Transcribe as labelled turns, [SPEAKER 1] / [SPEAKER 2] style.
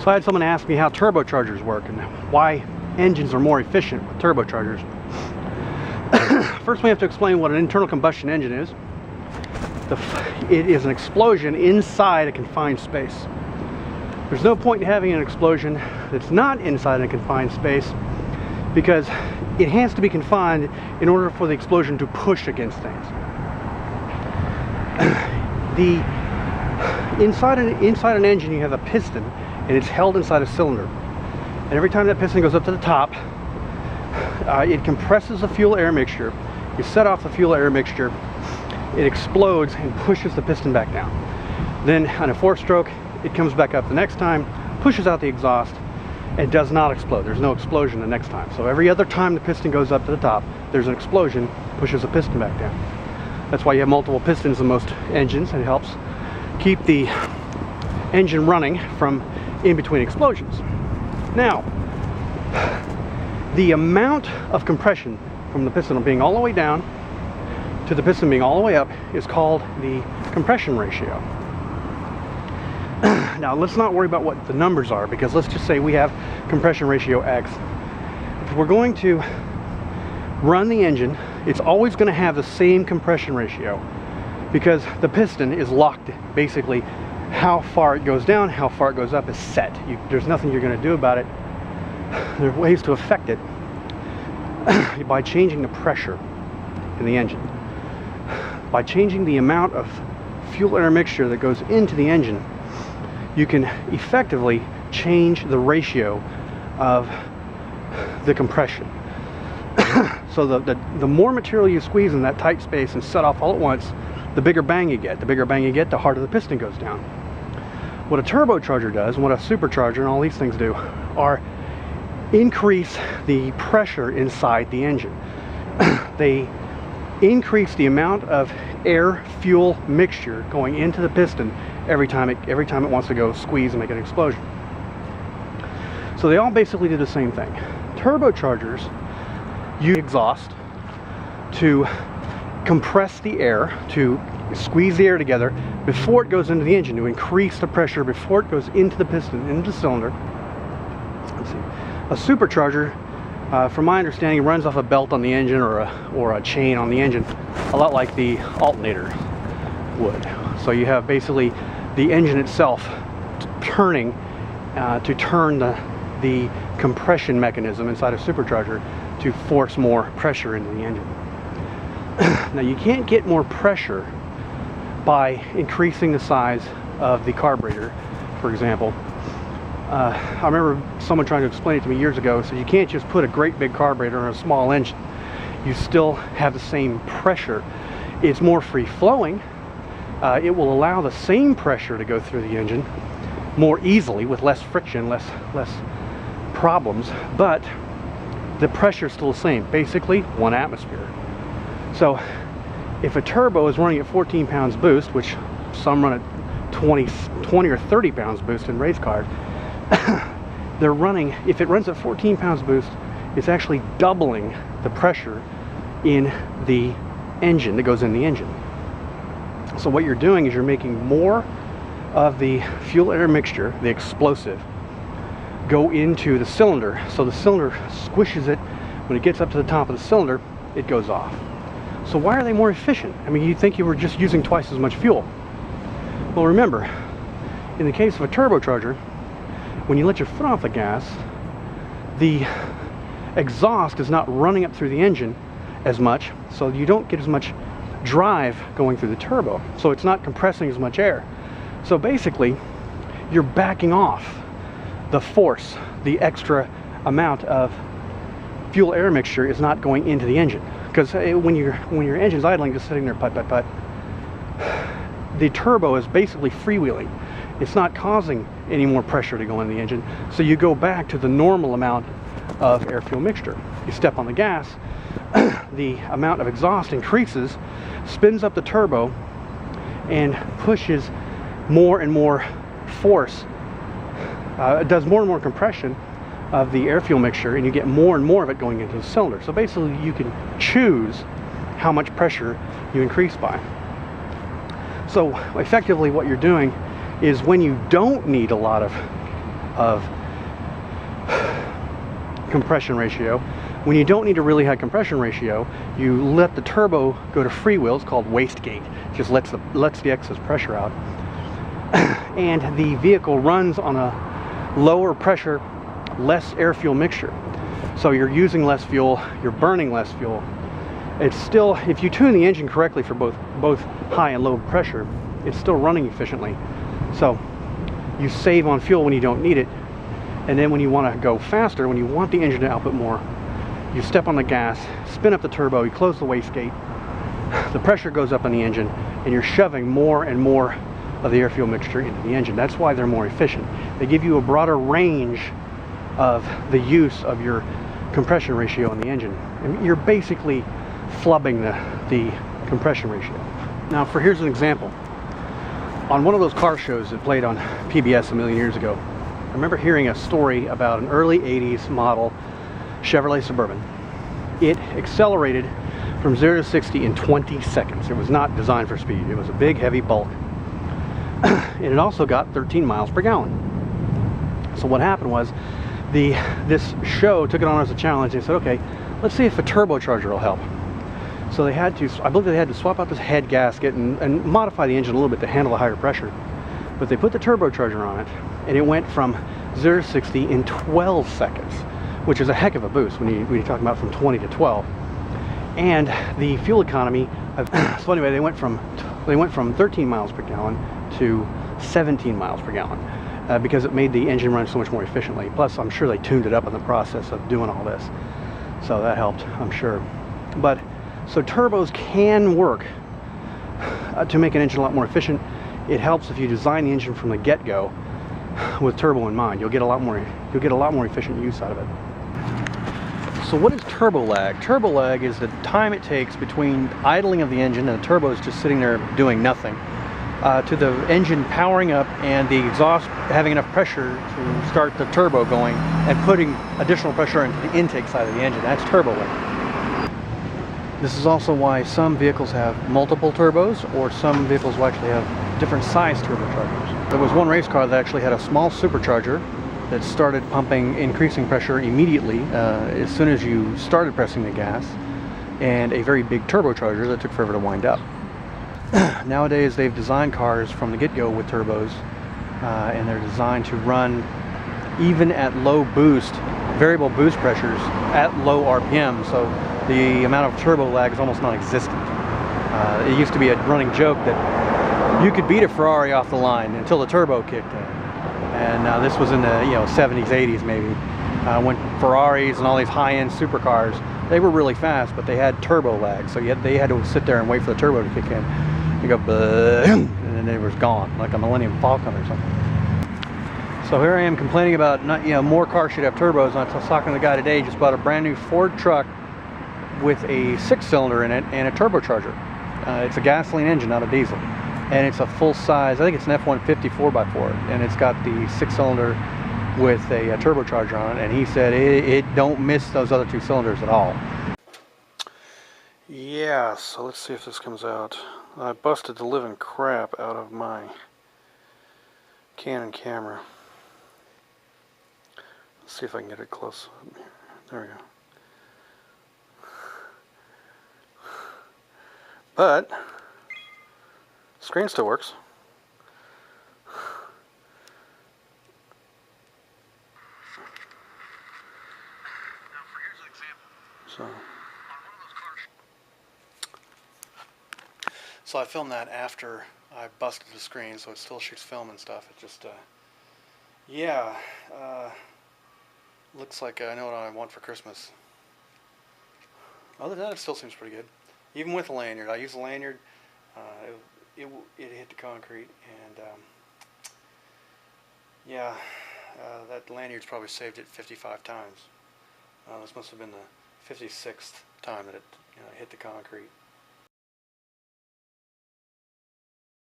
[SPEAKER 1] So I had someone ask me how turbochargers work and why engines are more efficient with turbochargers. First we have to explain what an internal combustion engine is. It is an explosion inside a confined space. There's no point in having an explosion that's not inside a confined space, because it has to be confined in order for the explosion to push against things. Inside an engine you have a piston, and it's held inside a cylinder. And every time that piston goes up to the top, it compresses the fuel-air mixture. You set off the fuel-air mixture, it explodes and pushes the piston back down. Then on a four-stroke, it comes back up the next time, pushes out the exhaust, and does not explode. There's no explosion the next time. So every other time the piston goes up to the top, there's an explosion, pushes the piston back down. That's why you have multiple pistons in most engines, and it helps keep the engine running from in between explosions. Now, the amount of compression from the piston being all the way down to the piston being all the way up is called the compression ratio. Now let's not worry about what the numbers are, because let's just say we have compression ratio X. If we're going to run the engine, it's always going to have the same compression ratio, because the piston is locked. Basically, how far it goes down, how far it goes up is set. There's nothing you're going to do about it. There are ways to affect it by changing the pressure in the engine. By changing the amount of fuel-air mixture that goes into the engine, you can effectively change the ratio of the compression. So the more material you squeeze in that tight space and set off all at once, the bigger bang you get. The bigger bang you get, the harder the piston goes down. What a turbocharger does, and what a supercharger and all these things do, are increase the pressure inside the engine. They increase the amount of air-fuel mixture going into the piston every time it wants to go squeeze and make an explosion. So they all basically do the same thing. Turbochargers use exhaust to compress the air, to squeeze the air together before it goes into the engine, to increase the pressure before it goes into the piston, into the cylinder. Let's see. A supercharger, from my understanding, runs off a belt on the engine or a chain on the engine, a lot like the alternator would. So you have basically the engine itself turning to turn the compression mechanism inside a supercharger to force more pressure into the engine. Now you can't get more pressure by increasing the size of the carburetor, for example. I remember someone trying to explain it to me years ago. So you can't just put a great big carburetor on a small engine. You still have the same pressure. It's more free-flowing. It will allow the same pressure to go through the engine more easily with less friction, less problems, but the pressure is still the same, basically 1 atmosphere. So if a turbo is running at 14 pounds boost, which some run at 20 or 30 pounds boost in race cars, they're running, if it runs at 14 pounds boost, it's actually doubling the pressure in the engine that goes in the engine. So what you're doing is you're making more of the fuel-air mixture, the explosive, go into the cylinder. So the cylinder squishes it. When it gets up to the top of the cylinder, it goes off. So why are they more efficient? I mean, you'd think you were just using twice as much fuel. Well, remember, in the case of a turbocharger, when you let your foot off the gas, the exhaust is not running up through the engine as much, so you don't get as much drive going through the turbo. So it's not compressing as much air. So basically, you're backing off the force, the extra amount of fuel-air mixture is not going into the engine. Because when your engine's idling, just sitting there putt, the turbo is basically freewheeling. It's not causing any more pressure to go in the engine, so you go back to the normal amount of air-fuel mixture. You step on the gas, the amount of exhaust increases, spins up the turbo, and pushes more and more force. It does more and more compression of the air-fuel mixture, and you get more and more of it going into the cylinder. So basically you can choose how much pressure you increase by. So effectively what you're doing is, when you don't need a lot of of compression ratio. When you don't need a really high compression ratio, you let the turbo go to freewheel. It's called wastegate. It just lets the excess pressure out. And the vehicle runs on a lower pressure, less air-fuel mixture. So you're using less fuel, you're burning less fuel. It's still, if you tune the engine correctly for both high and low pressure, it's still running efficiently. So you save on fuel when you don't need it. And then when you want to go faster, when you want the engine to output more, you step on the gas, spin up the turbo, you close the wastegate, the pressure goes up in the engine, and you're shoving more and more of the air-fuel mixture into the engine. That's why they're more efficient. They give you a broader range of the use of your compression ratio in the engine. And you're basically flubbing the compression ratio. Now, here's an example. On one of those car shows that played on PBS a million years ago, I remember hearing a story about an early 80s model Chevrolet Suburban. It accelerated from 0 to 60 in 20 seconds. It was not designed for speed. It was a big, heavy bulk. And it also got 13 miles per gallon. So what happened was, this show took it on as a challenge. They said, okay, let's see if a turbocharger will help. So they had to, I believe they had to swap out this head gasket and modify the engine a little bit to handle the higher pressure. But they put the turbocharger on it, and it went from 0 to 60 in 12 seconds, which is a heck of a boost when you're talking about from 20 to 12. And the fuel economy, so anyway, they went from 13 miles per gallon to 17 miles per gallon because it made the engine run so much more efficiently. Plus, I'm sure they tuned it up in the process of doing all this. So that helped, I'm sure. But, so turbos can work to make an engine a lot more efficient. It helps if you design the engine from the get-go with turbo in mind. You'll get a lot more efficient use out of it. So what is turbo lag? Turbo lag is the time it takes between idling of the engine and the turbo is just sitting there doing nothing, to the engine powering up and the exhaust having enough pressure to start the turbo going and putting additional pressure into the intake side of the engine. That's turbo lag. This is also why some vehicles have multiple turbos, or some vehicles will actually have different size turbochargers. There was one race car that actually had a small supercharger that started pumping increasing pressure immediately as soon as you started pressing the gas, and a very big turbocharger that took forever to wind up. Nowadays they've designed cars from the get-go with turbos, and they're designed to run even at low boost, variable boost pressures at low RPM, so the amount of turbo lag is almost non-existent. It used to be a running joke that you could beat a Ferrari off the line until the turbo kicked in. And this was in the 70s, 80s maybe, when Ferraris and all these high-end supercars, they were really fast, but they had turbo lag, so they had to sit there and wait for the turbo to kick in. You go, and then it was gone, like a Millennium Falcon or something. So here I am complaining about more cars should have turbos. I was talking to the guy today, just bought a brand new Ford truck with a 6-cylinder in it and a turbocharger. It's a gasoline engine, not a diesel. And it's a full-size, I think it's an F-150 4x4, and it's got the 6-cylinder with a turbocharger on it, and he said it don't miss those other 2 cylinders at all. Yeah, so let's see if this comes out. I busted the living crap out of my Canon camera. Let's see if I can get it close. There we go. But screen still works. So I filmed that after I busted the screen, so it still shoots film and stuff. It just, looks like I know what I want for Christmas. Other than that, it still seems pretty good. Even with the lanyard, I used the lanyard. It hit the concrete, and that lanyard's probably saved it 55 times. This must have been the 56th time that it hit the concrete.